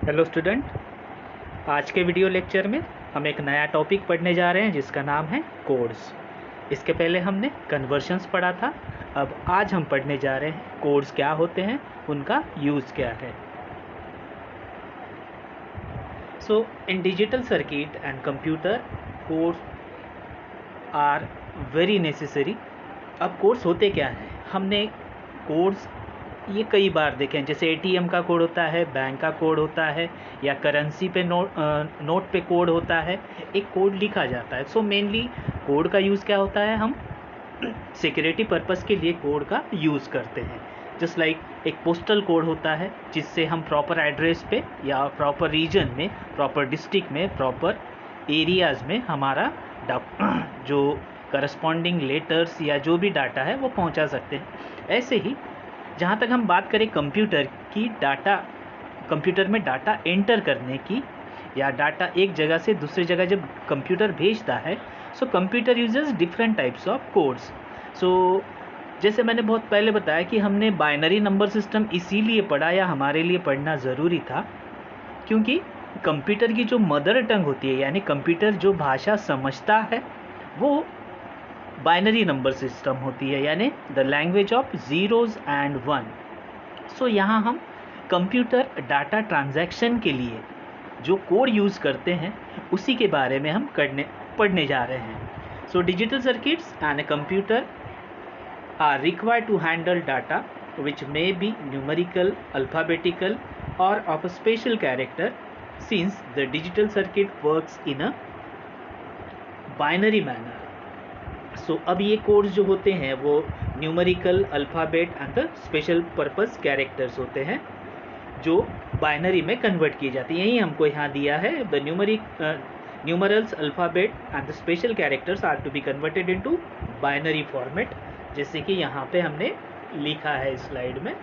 Hello student, आज के video lecture में हम एक नया टॉपिक पढ़ने जा रहे हैं जिसका नाम है कोड्स। इसके पहले हमने कन्वर्शंस पढ़ा था। अब आज हम पढ़ने जा रहे हैं कोड्स क्या होते हैं, उनका यूज़ क्या है। So in digital circuit and computer codes are very necessary. अब कोड्स होते क्या हैं, हमने कोड्स ये कई बार देखें, जैसे एटीएम का कोड होता है, बैंक का कोड होता है, या करेंसी पे नोट पे कोड होता है, एक कोड लिखा जाता है। सो मेनली कोड का यूज़ क्या होता है, हम सिक्योरिटी पर्पज़ के लिए कोड का यूज़ करते हैं। जस्ट लाइक एक पोस्टल कोड होता है जिससे हम प्रॉपर एड्रेस पे या प्रॉपर रीजन में, प्रॉपर डिस्ट्रिक्ट में, प्रॉपर एरियाज़ में हमारा जो करस्पॉन्डिंग लेटर्स या जो भी डाटा है वो पहुंचा सकते हैं। ऐसे ही जहाँ तक हम बात करें कंप्यूटर की, कंप्यूटर में डाटा एंटर करने की, या डाटा एक जगह से दूसरी जगह जब कंप्यूटर भेजता है, so computer uses different types of codes. So जैसे मैंने बहुत पहले बताया कि हमने बाइनरी नंबर सिस्टम इसीलिए पढ़ा या हमारे लिए पढ़ना ज़रूरी था क्योंकि कंप्यूटर की जो मदर टंग होती है, यानी कंप्यूटर जो भाषा समझता है, वो बाइनरी नंबर सिस्टम होती है, यानी the language of zeros and one. So यहाँ हम कंप्यूटर डाटा ट्रांजैक्शन के लिए जो कोड यूज़ करते हैं उसी के बारे में हम पढ़ने जा रहे हैं। So digital circuits and computer are required to handle data which may be numerical, alphabetical or of a special character since the digital circuit works in a binary manner. सो अब ये कोड्स जो होते हैं वो numerical, alphabet and the special purpose characters होते हैं जो binary में कन्वर्ट किए जाते हैं। यही हमको यहाँ दिया है, the numerals, alphabet and the special characters are to be converted into binary format, जैसे कि यहाँ पे हमने लिखा है इस स्लाइड में।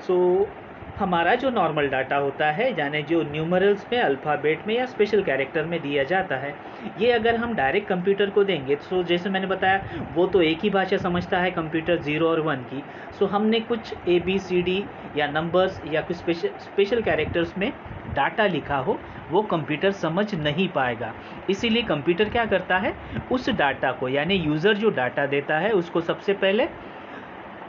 सो हमारा जो नॉर्मल डाटा होता है, यानी जो न्यूमरल्स में, अल्फ़ाबेट में या स्पेशल कैरेक्टर में दिया जाता है, ये अगर हम डायरेक्ट कंप्यूटर को देंगे, तो जैसे मैंने बताया वो तो एक ही भाषा समझता है कंप्यूटर, 0 और 1 की। सो हमने कुछ ABCD या नंबर्स या कुछ स्पेशल कैरेक्टर्स में डाटा लिखा हो, वो कंप्यूटर समझ नहीं पाएगा। इसीलिए कंप्यूटर क्या करता है, उस डाटा को, यानी यूज़र जो डाटा देता है उसको सबसे पहले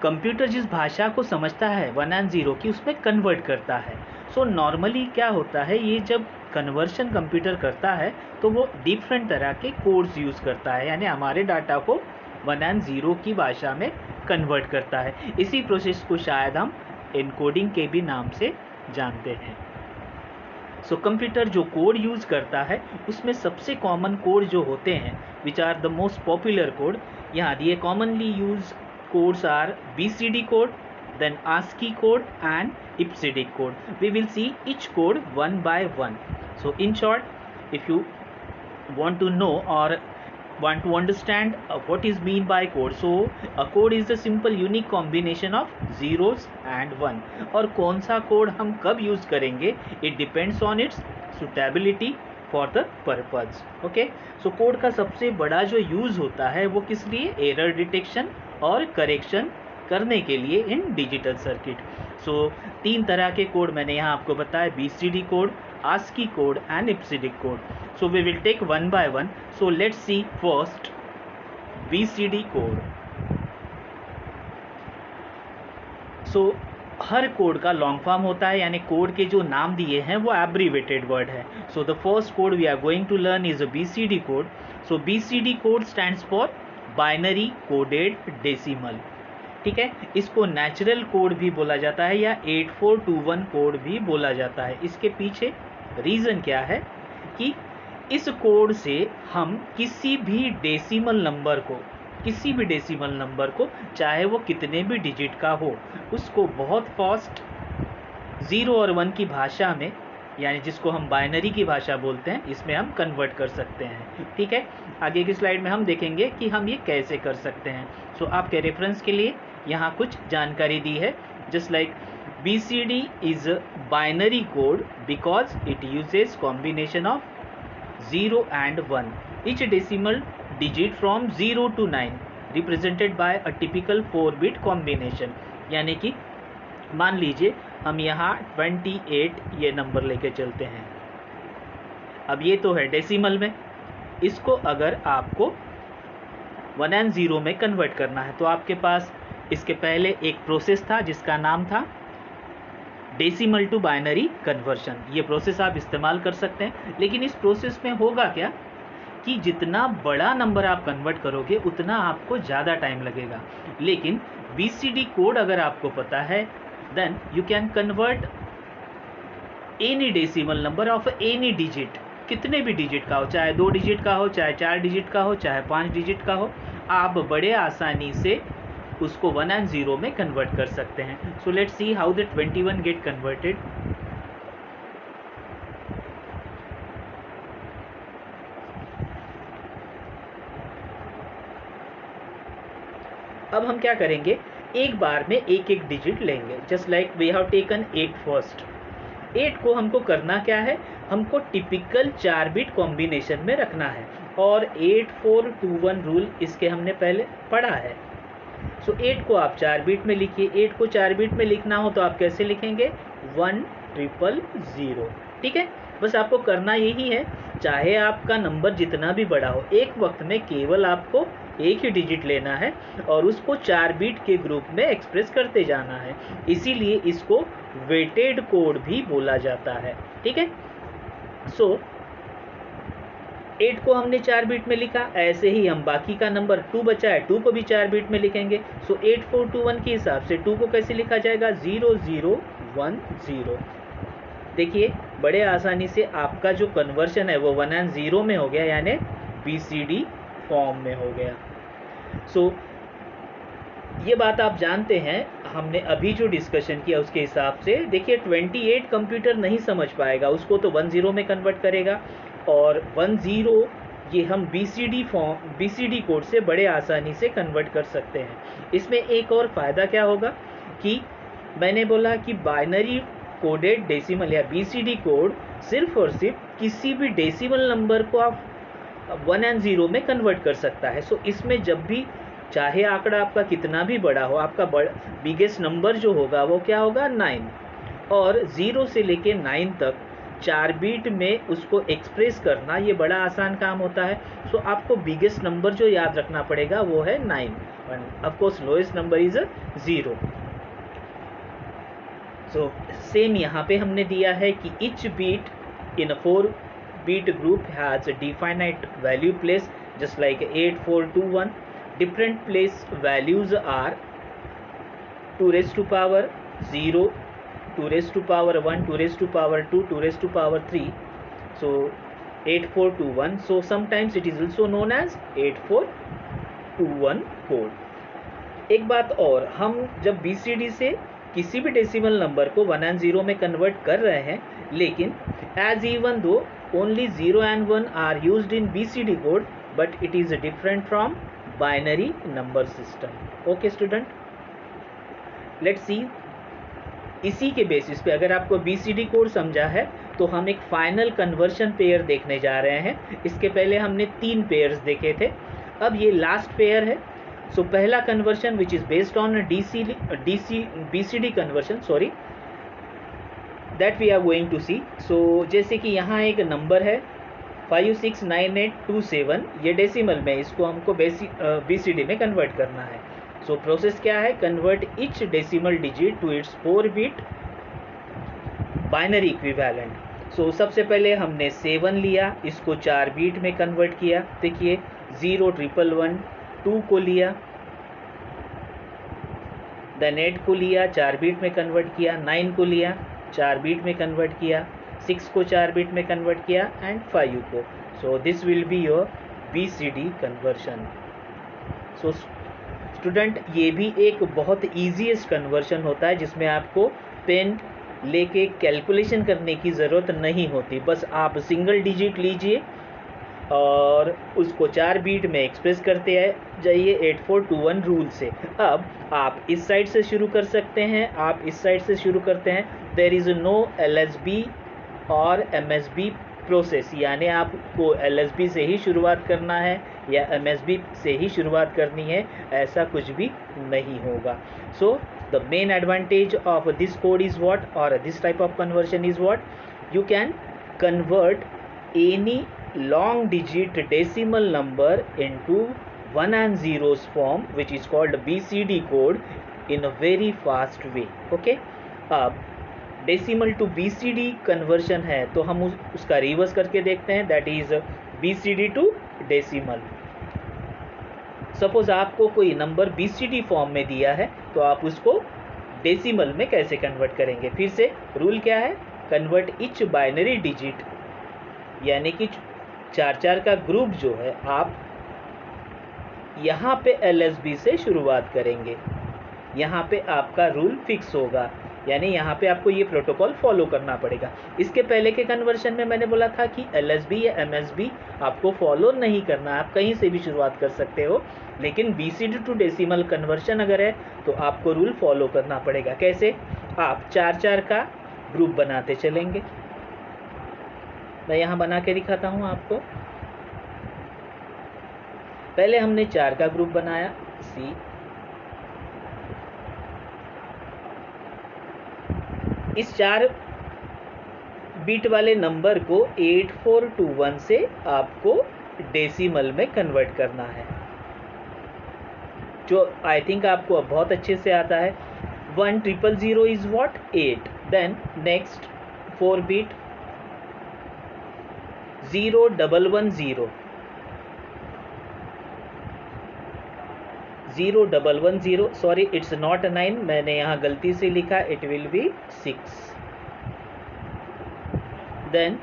कंप्यूटर जिस भाषा को समझता है 1 एंड 0 की, उसमें कन्वर्ट करता है। सो नॉर्मली क्या होता है, ये जब कन्वर्शन कंप्यूटर करता है तो वो डिफरेंट तरह के कोड्स यूज़ करता है, यानी हमारे डाटा को 1 एंड 0 की भाषा में कन्वर्ट करता है। इसी प्रोसेस को शायद हम एनकोडिंग के भी नाम से जानते हैं। सो कंप्यूटर जो कोड यूज़ करता है उसमें सबसे कॉमन कोड जो होते हैं, which are the most popular code, यहाँ दिए commonly use codes are BCD code, then ASCII code and IPSID code. We will see each code one by one. So in short, if you want to know or want to understand what is mean by code, so a code is a simple unique combination of zeros and one. और कौन सा code हम कब use करेंगे, it depends on its suitability for the purpose. Okay, so code का सबसे बड़ा जो यूज़ होता है वो किस लिए, एरर डिटेक्शन और करेक्शन करने के लिए इन डिजिटल सर्किट। सो 3 तरह के कोड मैंने यहाँ आपको बताया, BCD code, ASCII code and IPSID code. So we will take one by one. So let's see first BCD code. So हर कोड का लॉन्ग फॉर्म होता है, यानी कोड के जो नाम दिए हैं वो एब्रीवेटेड वर्ड है। So the first code we are going to learn is a BCD code. So BCD code stands for binary coded decimal. ठीक है, इसको नेचुरल कोड भी बोला जाता है या 8421 कोड भी बोला जाता है। इसके पीछे रीज़न क्या है कि इस कोड से हम किसी भी डेसिमल नंबर को चाहे वो कितने भी डिजिट का हो, उसको बहुत फास्ट 0 और 1 की भाषा में, यानी जिसको हम बाइनरी की भाषा बोलते हैं, इसमें हम कन्वर्ट कर सकते हैं। ठीक है, आगे की स्लाइड में हम देखेंगे कि हम ये कैसे कर सकते हैं। सो आपके रेफरेंस के लिए यहाँ कुछ जानकारी दी है, just like BCD is binary code because it uses combination of 0 and 1, each decimal digit from 0 to 9 represented by a typical 4-bit combination, यानी कि मान लीजिए हम यहाँ 28 ये नंबर लेके चलते हैं। अब ये तो है डेसिमल में, इसको अगर आपको 1 and 0 में कन्वर्ट करना है तो आपके पास इसके पहले एक प्रोसेस था जिसका नाम था डेसिमल टू बाइनरी कन्वर्शन। ये प्रोसेस आप इस्तेमाल कर सकते हैं, लेकिन इस प्रोसेस में होगा क्या कि जितना बड़ा नंबर आप कन्वर्ट करोगे उतना आपको ज़्यादा टाइम लगेगा। लेकिन BCD कोड अगर आपको पता है then you can convert any decimal number of any digit, कितने भी डिजिट का हो, चाहे 2 डिजिट का हो, चाहे 4 डिजिट का हो, चाहे 5 डिजिट का हो, आप बड़े आसानी से उसको 1 and 0 में कन्वर्ट कर सकते हैं। सो let's see how the 21 get converted. अब हम क्या करेंगे, एक बार में एक एक डिजिट लेंगे, just like we have taken 8 first. 8 को हमको करना क्या है, हमको टिपिकल 4 बिट कॉम्बिनेशन में रखना है, और 8421 रूल इसके हमने पहले पढ़ा है। सो 8 को आप 4 बिट में लिखिए। 8 को 4 बिट में लिखना हो तो आप कैसे लिखेंगे, 1000। ठीक है, बस आपको करना यही है, चाहे आपका नंबर जितना भी बड़ा हो, एक वक्त में केवल आपको एक ही डिजिट लेना है और उसको 4 बिट के ग्रुप में एक्सप्रेस करते जाना है। इसीलिए इसको वेटेड कोड भी बोला जाता है। ठीक है, सो 8 को हमने 4 बिट में लिखा, ऐसे ही हम बाकी का नंबर 2 बचा है, 2 को भी 4 बिट में लिखेंगे। सो 8421 के हिसाब से 2 को कैसे लिखा जाएगा, 0010। देखिए बड़े आसानी से आपका जो कन्वर्शन है वो 1 and 0 में हो गया, यानी BCD फॉर्म में हो गया। सो ये बात आप जानते हैं, हमने अभी जो डिस्कशन किया उसके हिसाब से देखिए 28 कंप्यूटर नहीं समझ पाएगा, उसको तो 10 में कन्वर्ट करेगा, और 10 ये हम BCD कोड से बड़े आसानी से कन्वर्ट कर सकते हैं। इसमें एक और फ़ायदा क्या होगा कि मैंने बोला कि बाइनरी कोडेड डेसिमल या BCD कोड सिर्फ और सिर्फ किसी भी डेसिमल नंबर को आप 1 and 0 में कन्वर्ट कर सकता है। सो इसमें जब भी चाहे आंकड़ा आपका कितना भी बड़ा हो, आपका बिगेस्ट नंबर जो होगा वो क्या होगा, 9, और 0 से लेके 9 तक 4 बिट में उसको एक्सप्रेस करना ये बड़ा आसान काम होता है। सो आपको बिगेस्ट नंबर जो याद रखना पड़ेगा वो है 9, of course lowest number is 0। So same यहाँ पे हमने दिया है कि each bit in a 4-bit group has a definite value place, just like 8421. Different place values are 2 raised to power 0, 2 raised to power 1, 2 raised to power 2, 2 raised to power 3. So 8421. So sometimes it is also known as 8421 code. एक बात और, हम जब BCD से किसी भी decimal number को 1 and 0 में कन्वर्ट कर रहे हैं, लेकिन as even though only 0 and 1 are used in BCD code, but it is different from binary number system. Okay student, let's see. इसी के बेसिस पे अगर आपको BCD कोड समझा है तो हम एक फाइनल कन्वर्शन पेयर देखने जा रहे हैं। इसके पहले हमने 3 पेयर्स देखे थे, अब ये लास्ट पेयर है। सो पहला conversion which is based on BCD conversion, sorry, that we are going to see. So जैसे कि यहाँ एक नंबर है 569827, ये डेसिमल में, इसको हमको BCD में कन्वर्ट करना है। सो प्रोसेस क्या है, convert each decimal digit to its 4-bit binary equivalent. So सबसे पहले हमने 7 लिया, इसको 4 बिट में कन्वर्ट किया। देखिए 0111, 2 को लिया, देन 8 को लिया, 4 बिट में कन्वर्ट किया, 9 को लिया, 4 बिट में कन्वर्ट किया, 6 को 4 बिट में कन्वर्ट किया, एंड 5 को। So this will be your BCD conversion. So student, ये भी एक बहुत ईजीएस्ट कन्वर्शन होता है जिसमें आपको पेन लेके कैलकुलेशन करने की ज़रूरत नहीं होती, बस आप सिंगल डिजिट लीजिए और उसको 4 बिट में एक्सप्रेस करते जाइए 8421 रूल से। अब आप इस साइड से शुरू कर सकते हैं, आप इस साइड से शुरू करते हैं। देयर इज़ नो LSB और MSB प्रोसेस, यानी आपको LSB से ही शुरुआत करना है या MSB से ही शुरुआत करनी है, ऐसा कुछ भी नहीं होगा। सो The main advantage of this code is what, or this type of conversion is what? You can convert any long digit decimal number into 1 and zeros form, which is called BCD code, in a very fast way. Okay, अब decimal to BCD conversion है तो हम उसका reverse करके देखते हैं, that is BCD to decimal. Suppose आपको कोई नंबर BCD फॉर्म में दिया है तो आप उसको डेसिमल में कैसे कन्वर्ट करेंगे? फिर से रूल क्या है? कन्वर्ट ईच बाइनरी डिजिट, यानी कि 4 का ग्रुप जो है आप यहाँ पे LSB से शुरुआत करेंगे. यहाँ पे आपका रूल फिक्स होगा, यानी यहाँ पे आपको ये प्रोटोकॉल फॉलो करना पड़ेगा. इसके पहले के कन्वर्शन में मैंने बोला था कि LSB या MSB आपको फॉलो नहीं करना, आप कहीं से भी शुरुआत कर सकते हो. लेकिन BCD टू डेसिमल कन्वर्शन अगर है तो आपको रूल फॉलो करना पड़ेगा. कैसे? आप 4 का ग्रुप बनाते चलेंगे. मैं यहाँ बना के दिखाता हूँ आपको. पहले हमने 4 का ग्रुप बनाया, C. इस 4 बीट वाले नंबर को 8421 से आपको डेसिमल में कन्वर्ट करना है, जो आई थिंक आपको अब बहुत अच्छे से आता है. 1000 is what? 8. Then next 4 bit 0110. 0110, sorry it's not 9, मैंने यहाँ गलती से लिखा, it will be 6. Then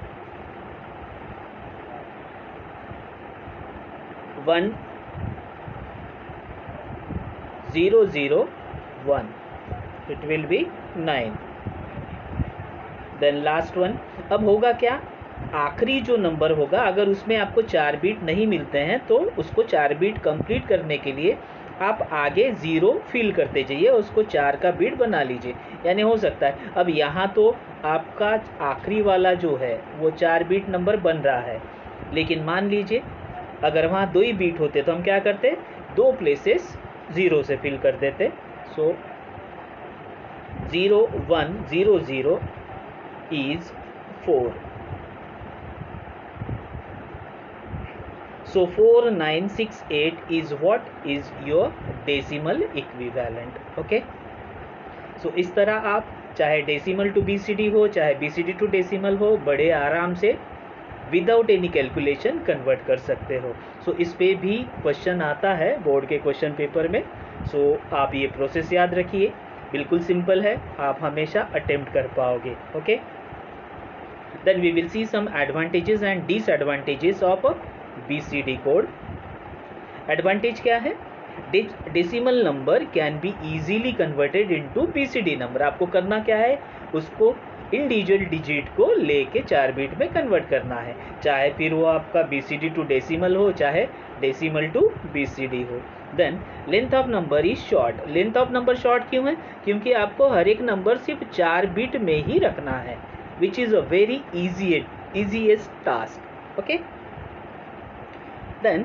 1001, it will be 9. Then last one. अब होगा क्या? आखिरी जो नंबर होगा अगर उसमें आपको 4 बीट नहीं मिलते हैं तो उसको 4 बीट कंप्लीट करने के लिए आप आगे 0 फिल करते जाइए, उसको 4 का बीट बना लीजिए. यानी हो सकता है अब यहाँ तो आपका आखिरी वाला जो है वो 4 बीट नंबर बन रहा है, लेकिन मान लीजिए अगर वहाँ 2 ही बीट होते तो हम क्या करते? 2 प्लेसेस 0 से फिल कर देते. सो 0100 is 4. So 4968 is what is your decimal equivalent. Okay. So इस तरह आप चाहे डेसिमल टू BCD हो चाहे BCD टू डेसिमल हो, बड़े आराम से विदाउट एनी कैलकुलेशन कन्वर्ट कर सकते हो. सो इस पे भी क्वेश्चन आता है बोर्ड के क्वेश्चन पेपर में. सो आप ये प्रोसेस याद रखिए, बिल्कुल सिंपल है, आप हमेशा अटेम्प्ट कर पाओगे. Okay. Then we will see some advantages and disadvantages of BCD code. Advantage क्या है? Decimal number can be easily converted into BCD number. आपको करना क्या है? उसको इंडिविजुअल डिजिट को लेके 4 बीट में कन्वर्ट करना है, चाहे फिर वो आपका BCD टू डेसिमल हो चाहे डेसिमल टू BCD हो. Then length of number is short. Length of number short क्यों है? क्योंकि आपको हर एक नंबर सिर्फ 4 बीट में ही रखना है, which is a very easiest task. Okay. Then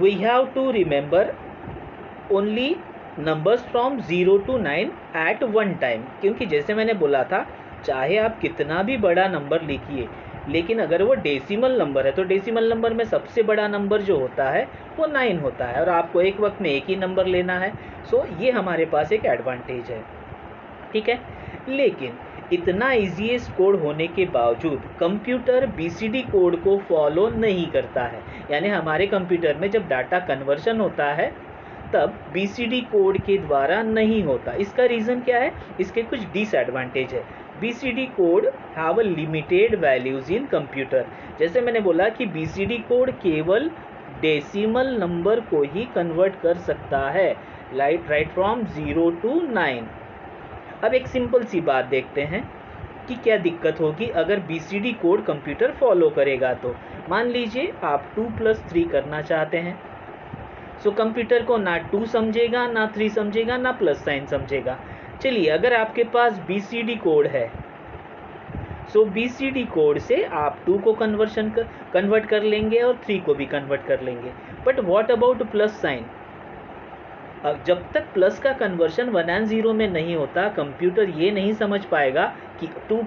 we have to remember only numbers from 0 to 9 at one time. क्योंकि जैसे मैंने बोला था, चाहे आप कितना भी बड़ा नंबर लिखिए, लेकिन अगर वो डेसिमल नंबर है तो डेसिमल नंबर में सबसे बड़ा नंबर जो होता है वो 9 होता है, और आपको एक वक्त में एक ही नंबर लेना है. सो ये हमारे पास एक एडवांटेज है. ठीक है. लेकिन इतना ईजीएस्ट कोड होने के बावजूद कंप्यूटर BCD कोड को फॉलो नहीं करता है. यानी हमारे कंप्यूटर में जब डाटा कन्वर्शन होता है तब BCD कोड के द्वारा नहीं होता. इसका रीज़न क्या है? इसके कुछ डिसएडवांटेज है. BCD could have a limited values in computer. जैसे मैंने बोला कि BCD कोड केवल डेसिमल नंबर को ही कन्वर्ट कर सकता है, राइट फ्रॉम 0 to 9. अब एक सिंपल सी बात देखते हैं कि क्या दिक्कत होगी अगर BCD कोड कंप्यूटर फॉलो करेगा. तो मान लीजिए आप 2 + 3 करना चाहते हैं. सो कंप्यूटर को ना 2 समझेगा, ना 3 समझेगा, ना प्लस साइन समझेगा. चलिए अगर आपके पास BCD कोड है, सो BCD कोड से आप 2 को कन्वर्ट कर लेंगे और 3 को भी कन्वर्ट कर लेंगे. But what about plus sign? अब जब तक प्लस का कन्वर्शन 1 and 0 में नहीं होता, कंप्यूटर ये नहीं समझ पाएगा कि 2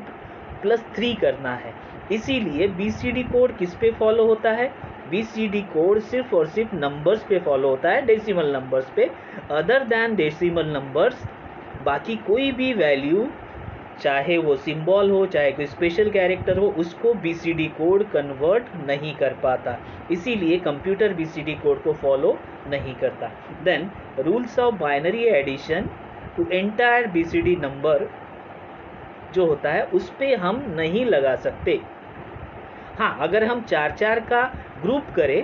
+ 3 करना है। इसीलिए BCD कोड किस पे फॉलो होता है? BCD कोड सिर्फ और सिर्फ नंबर्स पे फॉलो होता है, डेसिमल नंबर्स पे। अदर दैन डेसिमल नंबर्स बाकी कोई भी वैल्यू, चाहे वो सिंबल हो, चाहे कोई स्पेशल कैरेक्टर हो, उसको BCD कोड कन्वर्ट नहीं कर पाता। इसीलिए कंप्यूटर BCD कोड को फॉलो नहीं करता। Then rules of binary addition to entire BCD number जो होता है उस पे हम नहीं लगा सकते। हाँ, अगर हम 4-4 का ग्रुप करें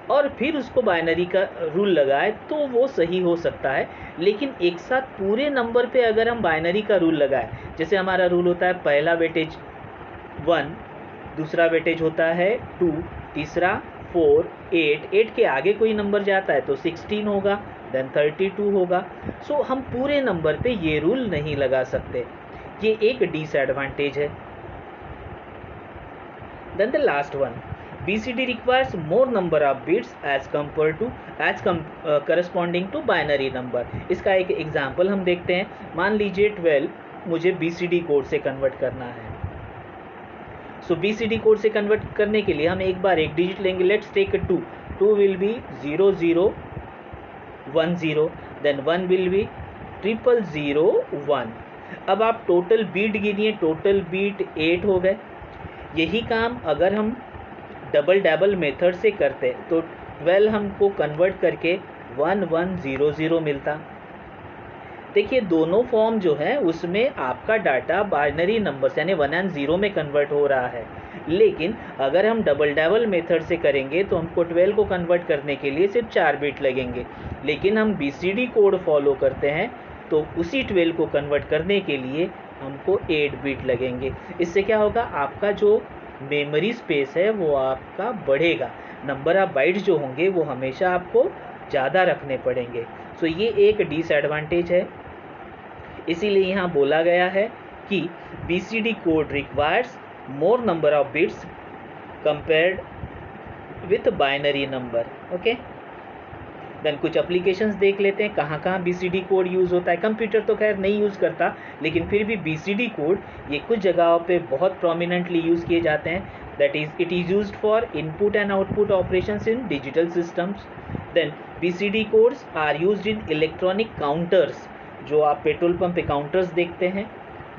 और फिर उसको बाइनरी का रूल लगाए तो वो सही हो सकता है, लेकिन एक साथ पूरे नंबर पे अगर हम बाइनरी का रूल लगाए, जैसे हमारा रूल होता है पहला वेटेज 1, दूसरा वेटेज होता है 2, तीसरा 4, 8 के आगे कोई नंबर जाता है तो 16 होगा, देन 32 होगा। सो हम पूरे नंबर पे ये रूल नहीं लगा सकते, ये एक डिसएडवांटेज है। Then the last one, BCD requires more number of bits as corresponding to binary number। इसका एक एग्जाम्पल हम देखते हैं। मान लीजिए 12 मुझे BCD कोड से कन्वर्ट करना है। सो BCD कोड से कन्वर्ट करने के लिए हम एक बार एक डिजिट लेंगे। Let's take 2 will be 0010, then 1 will be 0001। अब आप टोटल बीट गिनिए, टोटल बीट 8 हो गए। यही काम अगर हम डबल मेथड से करते तो 12 हमको कन्वर्ट करके 1100 मिलता। देखिए दोनों फॉर्म जो है उसमें आपका डाटा बाइनरी नंबर्स यानी 1 and 0 में कन्वर्ट हो रहा है, लेकिन अगर हम डबल मेथड से करेंगे तो हमको 12 को कन्वर्ट करने के लिए सिर्फ 4 बिट लगेंगे, लेकिन हम BCD कोड फॉलो करते हैं तो उसी 12 को कन्वर्ट करने के लिए हमको 8 बिट लगेंगे। इससे क्या होगा, आपका जो मेमोरी स्पेस है वो आपका बढ़ेगा, नंबर ऑफ बाइट्स जो होंगे वो हमेशा आपको ज़्यादा रखने पड़ेंगे। सो ये एक डिसएडवांटेज है। इसीलिए यहाँ बोला गया है कि BCD code requires more number of bits compared with binary number. Okay, then कुछ एप्लीकेशंस देख लेते हैं कहाँ कहाँ BCD कोड यूज़ होता है। कंप्यूटर तो खैर नहीं यूज़ करता, लेकिन फिर भी BCD कोड ये कुछ जगहों पे बहुत प्रोमिनेंटली यूज़ किए जाते हैं। That is it is used for input and output operations in digital systems. Then BCD codes are used in electronic counters, जो आप पेट्रोल पंप पे काउंटर्स देखते हैं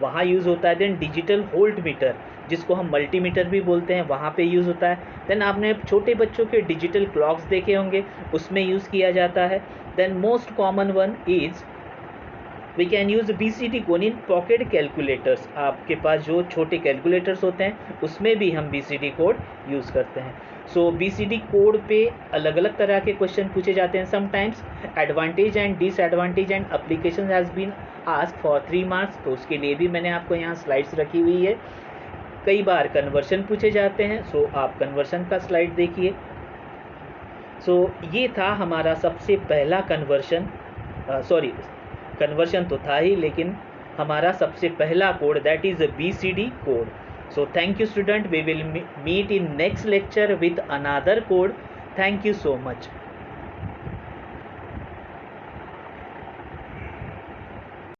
वहाँ यूज़ होता है। देन डिजिटल होल्ट मीटर, जिसको हम मल्टीमीटर भी बोलते हैं, वहाँ पे यूज़ होता है। देन आपने छोटे बच्चों के डिजिटल क्लॉक्स देखे होंगे, उसमें यूज़ किया जाता है। Then most common one is we can use BCD code in pocket calculators. आपके पास जो छोटे कैलकुलेटर्स होते हैं उसमें भी हम BCD कोड यूज़ करते हैं। सो BCD कोड पे अलग अलग तरह के क्वेश्चन पूछे जाते हैं। Sometimes advantage and disadvantage and application has been ask for 3 marks, तो उसके लिए भी मैंने आपको यहाँ स्लाइड्स रखी हुई है। कई बार कन्वर्शन पूछे जाते हैं, सो आप कन्वर्शन का स्लाइड देखिए। सो ये था हमारा सबसे पहला कन्वर्शन, कन्वर्शन तो था ही, लेकिन हमारा सबसे पहला code, that is BCD code. So thank you student, we will meet in next lecture with another code. Thank you so much.